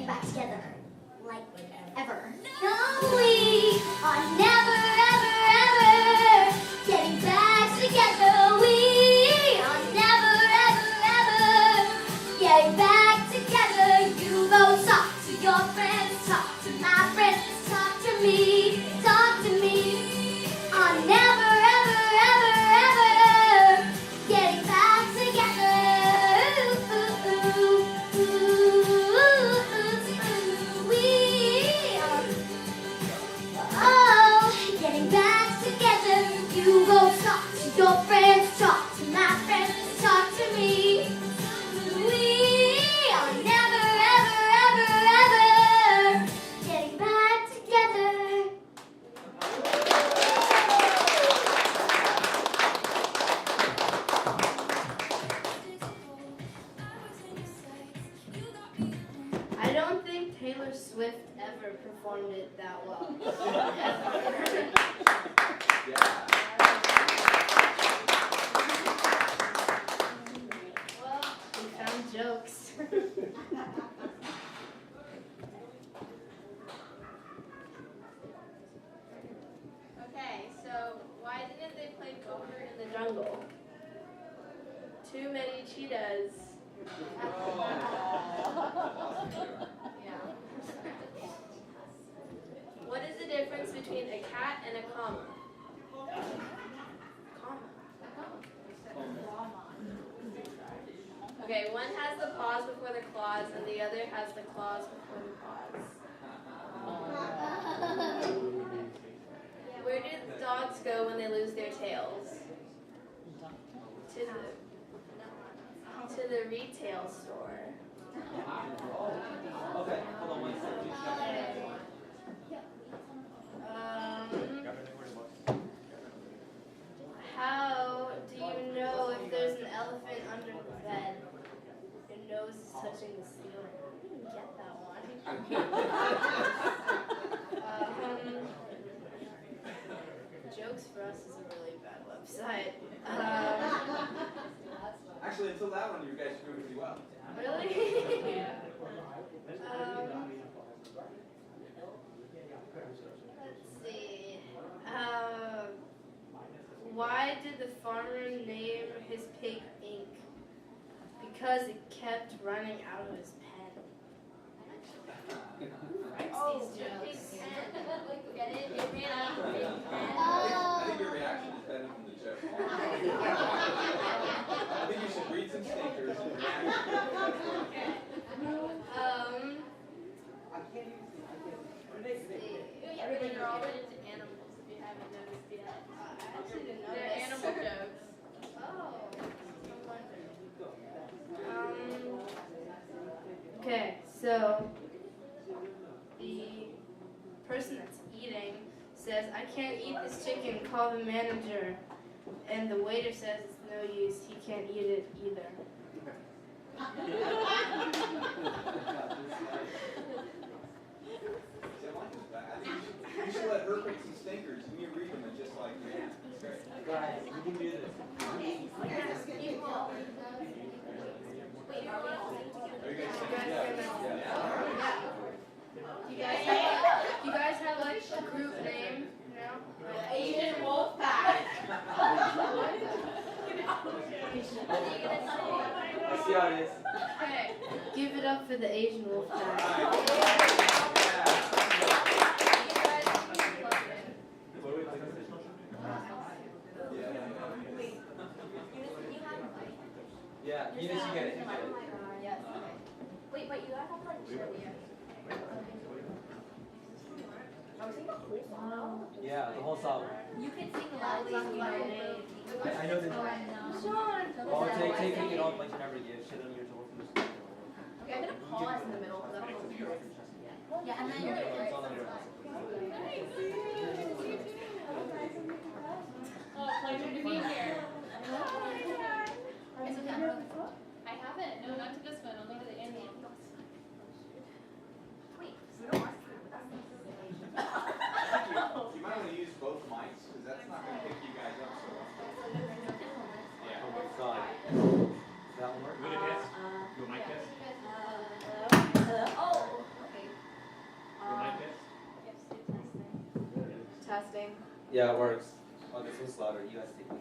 back together. Like ever. No, we are never, ever, ever getting back together. We are never, ever, ever getting back together. You go talk to your friends, talk to my friends, talk to me, talk to me. I'm never, ever, ever, ever getting back together. We are, oh, getting back together. You go talk to your friends, talk to my friends, talk to me. We are never, ever, ever, ever getting back together. I don't think Taylor Swift ever performed it that well. Well, we found jokes. Okay, so why didn't they play poker in the jungle? Too many cheetahs. Yeah. What is the difference between a cat and a comma? Okay, one has the pause before the clause, and the other has the clause before the pause. Where do dogs go when they lose their tails? To the retail store. Okay, hold on one second. How do you know if there's an elephant under the bed? Your nose is touching the ceiling. I didn't get that one. Jokes for Us is a really bad website. Actually, until that one, you guys were doing pretty well. Really? Let's see. Why did the farmer name his pig Ink? Because it kept running out of his pen. Oh, These jokes. get it? It ran out of his pen. I think your reaction is better than the joke. I think you should read some stinkers and react. Everybody are all into animals if you haven't noticed yet. I actually didn't know they're animal jokes. Oh. Okay, so the person that's eating says, I can't eat this chicken, call the manager. And the waiter says it's no use, he can't eat it either. You should let her pick some stinkers and you read them and just like, man, it's great. Guys, we can do this. Are you guys saying You guys have like a group name, you know? Asian wolf pack. I see how it is. Okay, give it up for the Asian wolf pack. Yeah, Eunice, you get it. You get it. Yes. Wait, but you guys have like trivia. Yeah, the whole song. You can sing the last song you know. I know this. Sean. Oh, take it off like you never give shit on yours. Okay, I'm gonna pause in the middle because I don't know what to do. Yeah, and then you're It's all on your Oh, pleasure to be here. Is it done? I haven't. No, not to this one. Only to the Indian. Wait, so we don't watch it, but that's You might want to use both mics because that's not going to pick you guys up so well. Yeah. Oh my god. That one work? You want a kiss? You want my kiss? Oh, podcasting. Yeah, it works. Oh, this one's louder. You guys take this.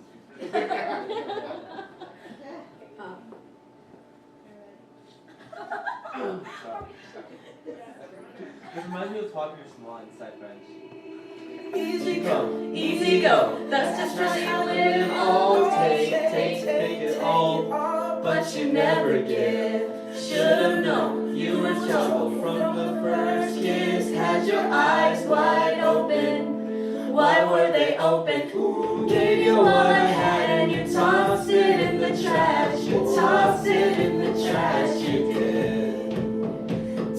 This reminds me of talking to Shema inside French. Easy go, that's just how we live. All take it all, But you never give. Should've known you were trouble from the first kiss. Had your eyes wide open. Why were they open? Gave you all I had and you tossed it in the trash. You tossed it in the trash. You did.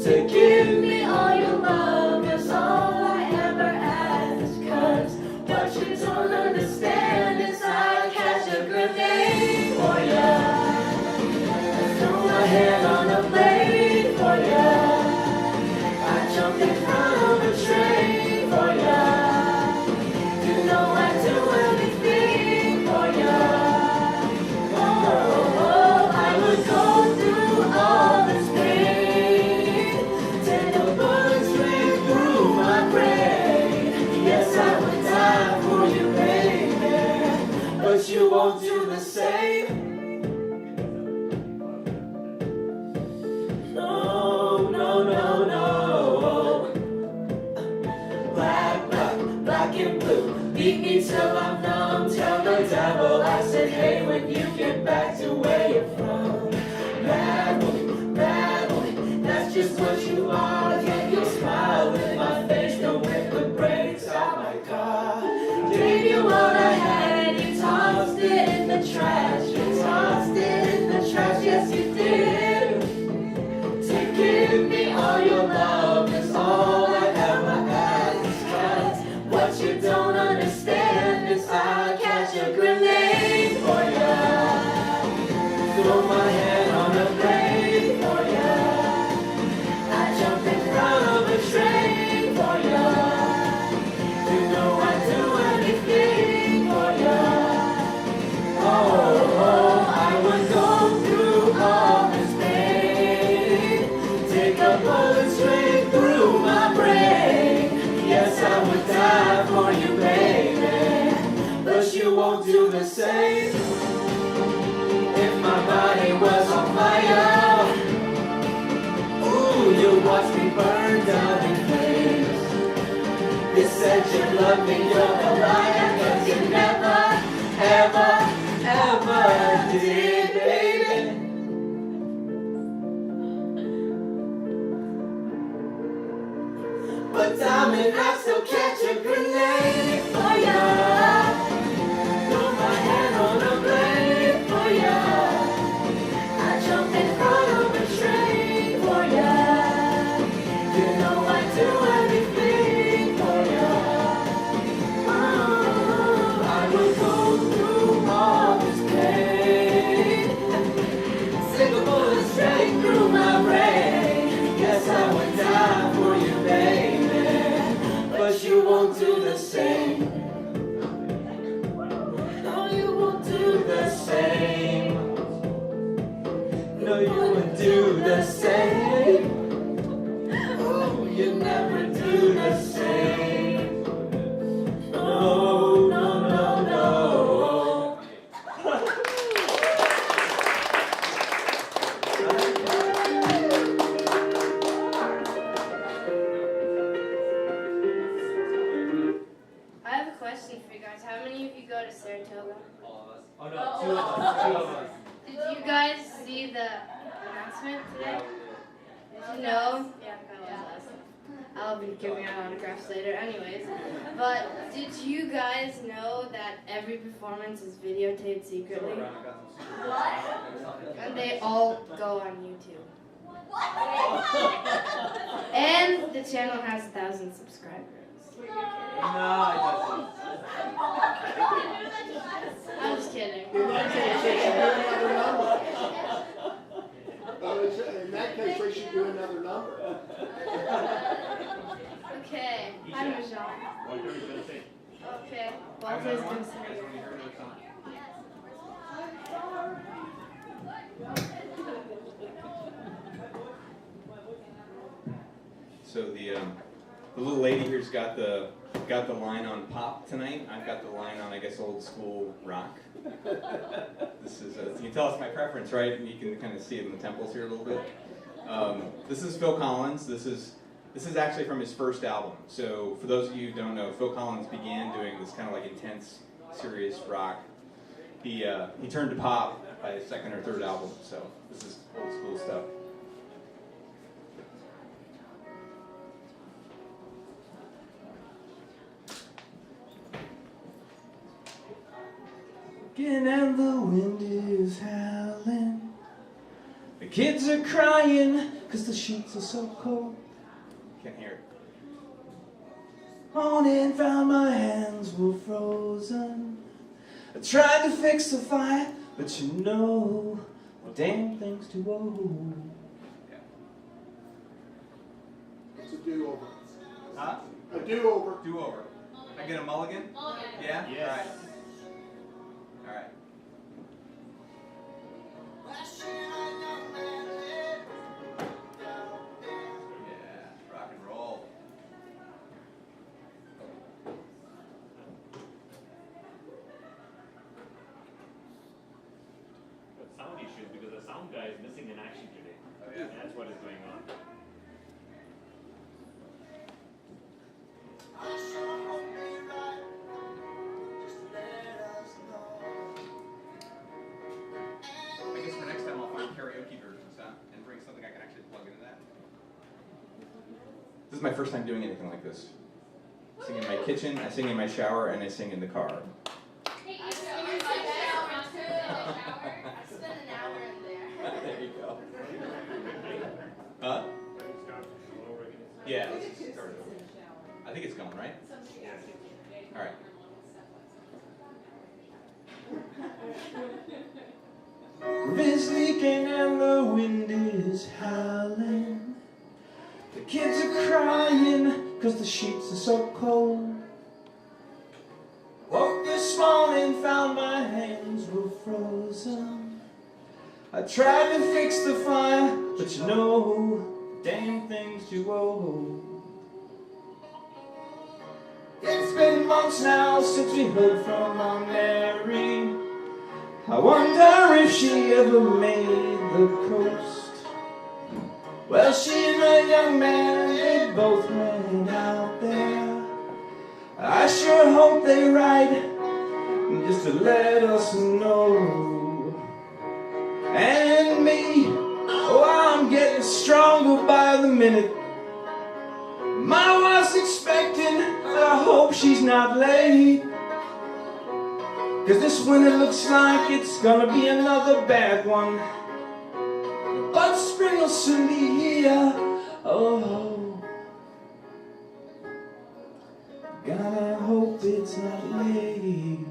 To give me all your love is all I ever ask. 'Cause what you don't understand is I catch a grenade for ya. Throw my head on a blade for ya. I jumped in front of a train for ya. You know I'd do anything for ya. Oh, I would go through all this pain. Take a bullet straight through my brain. Yes, I would die for you, baby. But you won't do the same. No, no, no, no. Black and blue. Beat me till I'm numb. Tell the devil I said, hey, when you get back to where you're from. Bad boy, that's just what you are. Get your smile in my face, don't whip the brakes out my car. Gave you all I had and you tossed it in the trash. You tossed it in the trash, yes you did. To give me all your love is all I ever ask. 'Cause what you don't understand is I catch a grenade for ya. Throw my head on a blade for ya. I jump in front of a train for ya. You know I'd do anything for ya. Oh, I would go through all this pain. Take a bullet straight through my brain. Yes, I would die for you, baby. But you won't do the same. If my body was on fire, ooh, you watch me burn down in flames. You said you loved me, you're a liar, 'cause you never, ever, ever did, baby. But diamond, I still catch a grenade for ya. Throw my hand on a blade for ya. I jump in front of a train for ya. You know I'd do anything for ya. Oh, I would go through all this pain. Stick a bullet straight through my brain. Yes, I would die for you, baby. But you won't do the same. No, you won't do the same. No, you won't do the same. Oh, you never do the same. No, no, no, no. I have a question for you guys. How many of you go to Saratoga? All of us. Oh no, two of us. Did you guys see the announcement today? Did you know? Yeah, that was awesome. I'll be giving out autographs later anyways. But did you guys know that every performance is videotaped secretly? And they all go on YouTube. And the channel has 1,000 subscribers. No, it doesn't. I'm just kidding. In that case, they should do another number. Okay, hi Michelle. Okay, Walter's gonna say it. So The little lady here's got the line on pop tonight. I've got the line on, I guess, old school rock. This is you can tell it's my preference, right? You can kind of see it in the temples here a little bit. This is Phil Collins. This is actually from his first album. So for those of you who don't know, Phil Collins began doing this kind of like intense, serious rock. He turned to pop by his second or third album. So this is old school stuff. And the wind is howling. The kids are crying because the sheets are so cold. Can't hear it. Morning found my hands were frozen. I tried to fix the fire, but you know, the damn thing's too old. It's a do-over. Huh? A do-over. Do-over. I get a mulligan? Mulligan. Yeah? Yes. All right. All right. Yeah, rock and roll. Sound issues because the sound guy is missing in action today. Oh, yeah? That's what is going on. I guess for next time I'll find karaoke versions, huh? And bring something I can actually plug into that. This is my first time doing anything like this. I sing in my kitchen, I sing in my shower, and I sing in the car. Hey, I you spent shower, an hour too. I spent an hour in there. There you go. Huh? Yeah, let's just start it over. I think it's going, right? All right. Roof is leaking and the wind is howling. The kids are crying because the sheets are so cold. Woke this morning, found my hands were frozen. I tried to fix the fire, but you know, damn thing's too old. It's been months now since we heard from Aunt Mary. I wonder if she ever made the coast. Well, she and a young man, they both went out there. I sure hope they write just to let us know. And me, oh, I'm getting stronger by the minute. My wife's expecting, I hope she's not late. 'Cause this winter looks like it's gonna be another bad one. But spring will soon be here. Oh, God, I hope it's not late.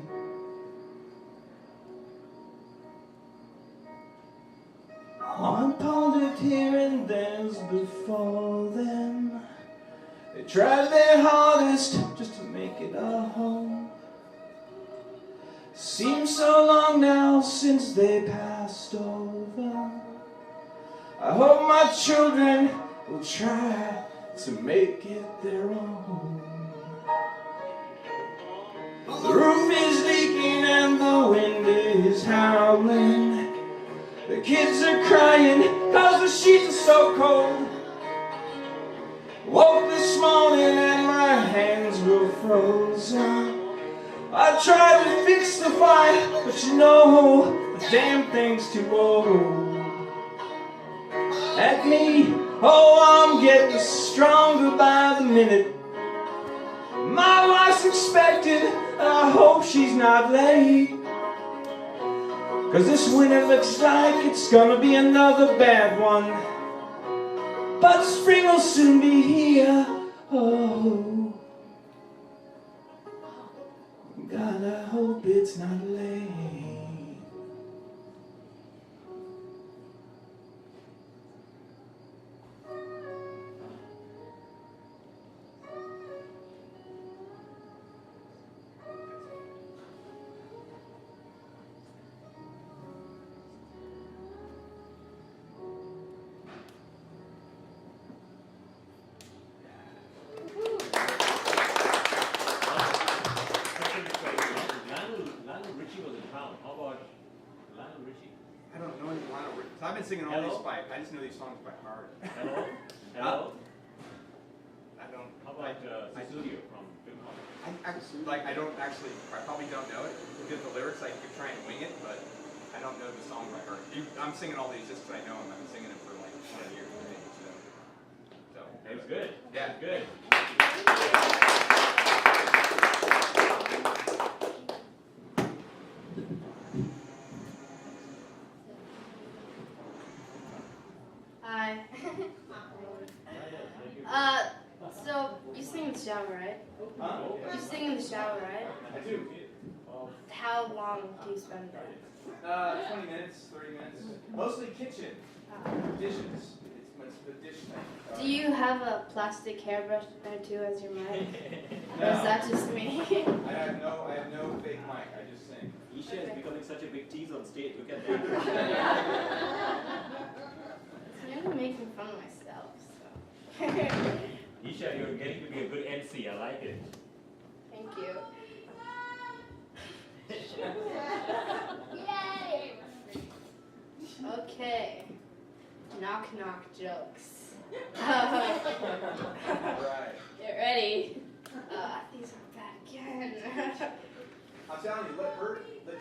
On pondered here and there's before them. They tried their hardest just to make it a home. Seems so long now since they passed over. I hope my children will try to make it their own. The roof is leaking and the wind is howling. The kids are crying 'cause the sheets are so cold. Woke this morning and my hands were frozen. I tried to fix the fire, but you know, the damn thing's too old. At me, oh, I'm getting stronger by the minute. My wife's expecting, I hope she's not late. 'Cause this winter looks like it's gonna be another bad one. But spring will soon be here. Oh, God, I hope it's not late. singing all these by. I just know these songs by heart. Hello? Hello? I don't. How about Cecilia from Big Mouth? I don't actually. I probably don't know it. Because the lyrics, I could try and wing it, but I don't know the song by heart. I'm singing all these just because I know them. I've been singing them for like 20 years. So. That's good. Yeah. That's good. Hi. So you sing in the shower, right? Huh? You sing in the shower, right? I do. How long do you spend there? 20 minutes, 30 minutes. Mostly kitchen. Dishes. It's the dish thing. Do you have a plastic hairbrush there too as your mic? Or is that just me? I have no fake mic. I just sing. Isha is becoming such a big tease on stage. Look at that. I'm making fun of myself, so. Isha, you're getting to be a good MC. I like it. Thank you. Yay! Okay. Knock knock jokes. Right. Get ready. These are bad again. I'm telling you,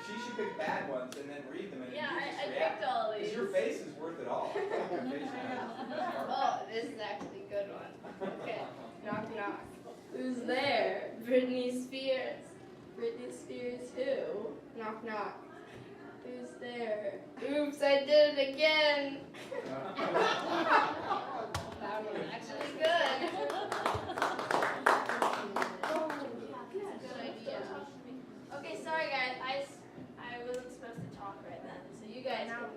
she should pick bad ones and then read them and Yeah, you just I react. picked all these. Because your face is worth it all. Your face matters. Oh, this is actually a good one. Okay. Knock knock. Who's there? Britney Spears. Britney Spears who? Knock knock. Who's there? Oops, I did it again. That was actually good. Good idea. Okay, sorry guys. I wasn't supposed to talk right then. So you guys can have fun.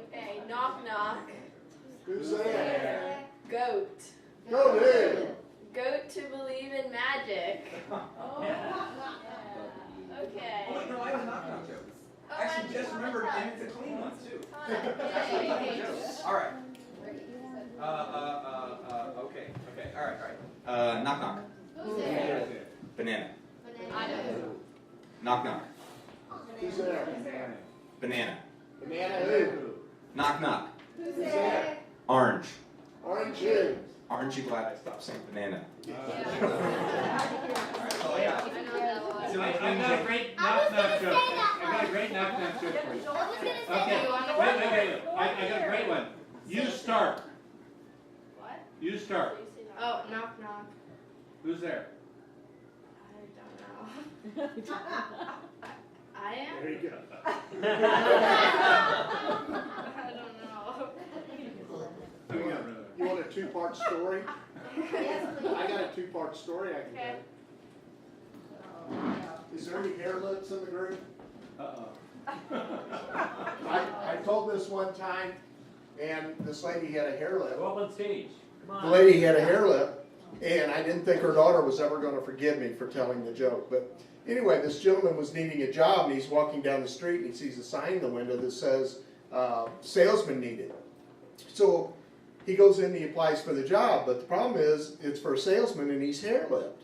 Okay, knock knock. Who's there? Goat. Go there. Goat to believe in magic. Okay. Oh, wait, no, I have a knock-knock joke. Oh, Actually, just I- remembered, and it's a clean one, too. Okay. All right. Okay. All right. Knock, knock. Who's there? Banana. I know. Knock, knock. Who's there? Banana. Banana who? Knock, knock. Who's there? Orange. Orange who? Aren't you glad I stopped saying banana? Yeah. All right, that's all I got. I know that one. It's a really I clean got a joke. great I was knock-knock gonna joke. say that I got a one. great knock-knock joke for you. I was gonna say Okay, You want wait. I got a great one. You start. What? You start. Oh, knock knock. Who's there? I don't know. I am? There you go. I don't know. You want a two-part story? Yes, please. I got a two-part story I can Okay. tell. Is there any hair lips in the group? Uh-oh. I told this one time, and this lady had a hair lip. Go up on stage. Come The on. lady had a hair lip, and I didn't think her daughter was ever going to forgive me for telling the joke. But anyway, this gentleman was needing a job, and he's walking down the street, and he sees a sign in the window that says, salesman needed. So he goes in and he applies for the job, but the problem is it's for a salesman, and he's hair-lipped.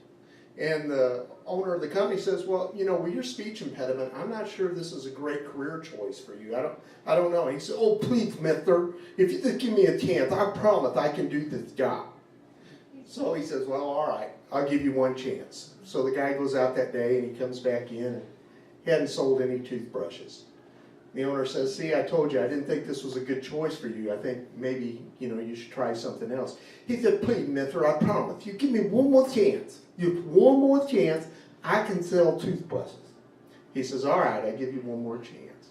And the owner of the company says, well, you know, with your speech impediment, I'm not sure this is a great career choice for you. I don't know. He said, oh, please, mister, if you just give me a chance, I promise I can do this job. So he says, well, all right, I'll give you one chance. So the guy goes out that day, and he comes back in, and he hadn't sold any toothbrushes. The owner says, see, I told you, I didn't think this was a good choice for you. I think maybe, you know, you should try something else. He said, please, mister, I promise, you give me one more chance. You have one more chance, I can sell toothbrushes. He says, all right, I give you one more chance.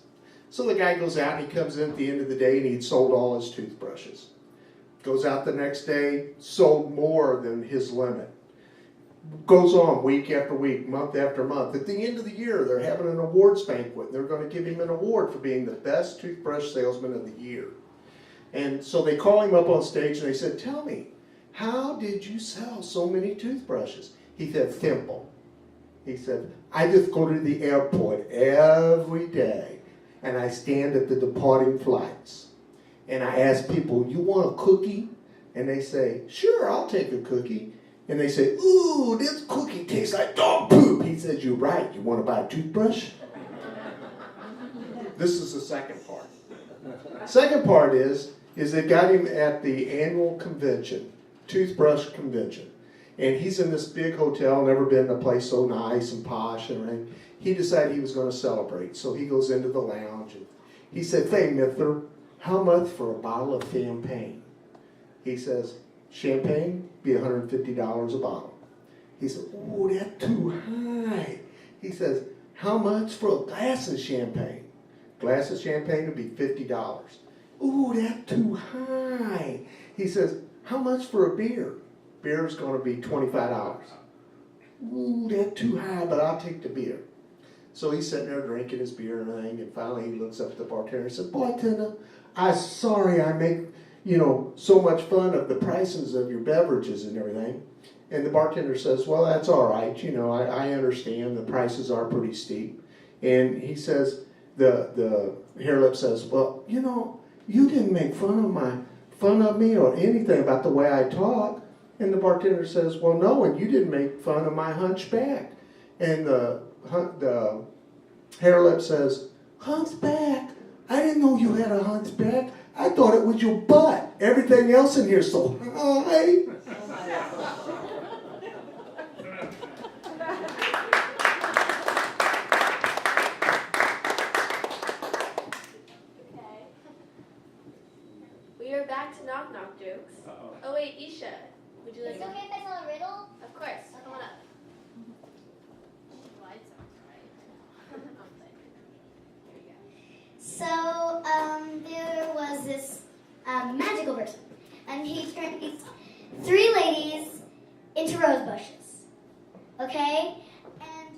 So the guy goes out, and he comes in at the end of the day, and he'd sold all his toothbrushes. Goes out the next day, sold more than his limit. Goes on week after week, month after month. At the end of the year, they're having an awards banquet. And they're going to give him an award for being the best toothbrush salesman of the year. And so they call him up on stage and they said, tell me, how did you sell so many toothbrushes? He said, simple. He said, I just go to the airport every day and I stand at the departing flights. And I ask people, you want a cookie? And they say, sure, I'll take a cookie. and they say, ooh, this cookie tastes like dog poop. He says, you're right. You want to buy a toothbrush? This is the second part. Second part is they got him at the annual convention, toothbrush convention. And he's in this big hotel, never been in a place so nice and posh and everything. He decided he was going to celebrate. So he goes into the lounge and he said, hey, Mithler, how much for a bottle of champagne? He says, champagne be $150 a bottle. He said, oh, that's too high. He says, how much for a glass of champagne? Glass of champagne would be $50. Ooh, that's too high. He says, how much for a beer? Beer is going to be $25. Ooh, that's too high, but I'll take the beer. So he's sitting there drinking his beer and everything, and finally he looks up at the bartender and says, bartender, I'm sorry I make, so much fun of the prices of your beverages and everything. And the bartender says, well, that's all right. I understand the prices are pretty steep. And he says, the hair lip says, well, you didn't make fun of me or anything about the way I talk. And the bartender says, well, no, and you didn't make fun of my hunchback. And the hair lip says, hunchback? I didn't know you had a hunchback. I thought it was your butt. Everything else in here is so high. We are back to knock knock jokes. Uh-oh. Oh wait, Isha, would you like Is it okay if I tell a riddle? Of course. Come on up. Lights on, right? Here we go. So, there was this magical person, and he turned these 3 ladies into rose bushes. Okay? And,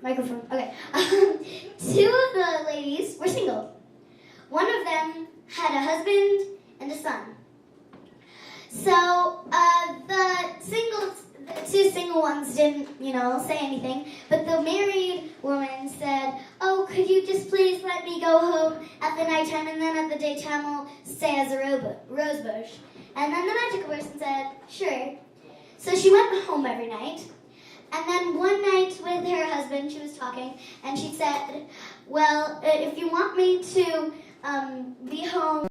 microphone, okay. 2 of the ladies were single. One of them had a husband and a son. So, the 2 single ones didn't, say anything, but the married woman said, oh, could you just please let me go home at the nighttime, and then at the daytime I'll stay as a rose bush. And then the magical person said, sure. So she went home every night, and then one night with her husband, she was talking, and she said, well, if you want me to be home